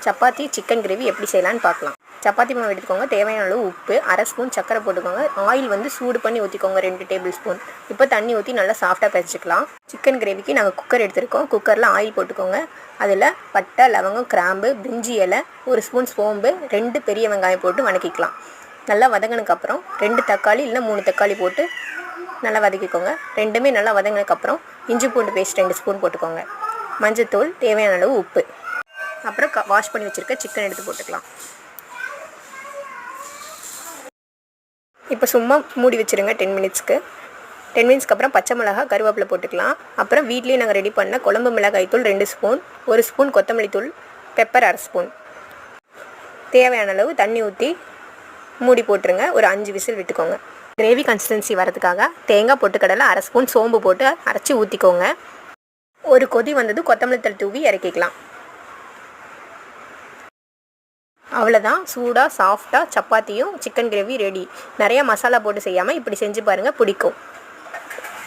Chapati chicken gravy எப்படி செய்யலான்னு பார்க்கலாம். சப்பாத்தி மாவு எடுத்துக்கோங்க. தேவையான அளவு உப்பு, அரை ஸ்பூன் சக்கரை போட்டுக்கோங்க. ஆயில் வந்து சூடு பண்ணி ஊற்றிக்கோங்க 2 டேபிள் ஸ்பூன். இப்போ தண்ணி ஊற்றி நல்லா சாஃப்டாக பிசைச்சிக்கலாம். சிக்கன் கிரேவிக்கு நாங்கள் குக்கர் எடுத்துருக்கோம். குக்கரில் ஆயில் போட்டுக்கோங்க. அதில் பட்டை, லவங்கம், கிராம்பு, பிரிஞ்சி இலை, 1 ஸ்பூன் சோம்பு, 2 பெரிய வெங்காயம் போட்டு வதக்கிக்கலாம். நல்லா வதங்கினதுக்கப்புறம் 2 தக்காளி இல்லை 3 தக்காளி போட்டு நல்லா வதக்கிக்கோங்க. ரெண்டுமே நல்லா வதங்கினதுக்கப்புறம் இஞ்சி பூண்டு பேஸ்ட் 2 ஸ்பூன் போட்டுக்கோங்க. மஞ்சத்தூள், தேவையான அளவு உப்பு, அப்புறம் வாஷ் பண்ணி வச்சுருக்க சிக்கன் எடுத்து போட்டுக்கலாம். இப்போ சும்மா மூடி வச்சுருங்க 10 மினிட்ஸ்க்கு. 10 மினிட்ஸ்க்கு அப்புறம் பச்சை மிளகா, கருவேப்பிலை போட்டுக்கலாம். அப்புறம் வீட்லேயே நாங்கள் ரெடி பண்ண குழம்பு மிளகாய் தூள் 2 ஸ்பூன், 1 ஸ்பூன் கொத்தமல்லி தூள், பெப்பர் அரை ஸ்பூன், தேவையான அளவு தண்ணி ஊற்றி மூடி போட்டுருங்க. ஒரு 5 விசில் விட்டுக்கோங்க. கிரேவி கன்சிஸ்டன்சி வரதுக்காக தேங்காய் பொட்டுக்கடலை அரை ஸ்பூன் சோம்பு போட்டு அரைச்சி ஊற்றிக்கோங்க. ஒரு கொதி வந்தது கொத்தமல்லி தழை தூவி இறக்கிக்கலாம். அவ்வளோதான், சூடாக சாஃப்டாக சப்பாத்தியும் சிக்கன் கிரேவி ரெடி. நிறையா மசாலா போட்டு செய்யாமல் இப்படி செஞ்சு பாருங்கள், பிடிக்கும்.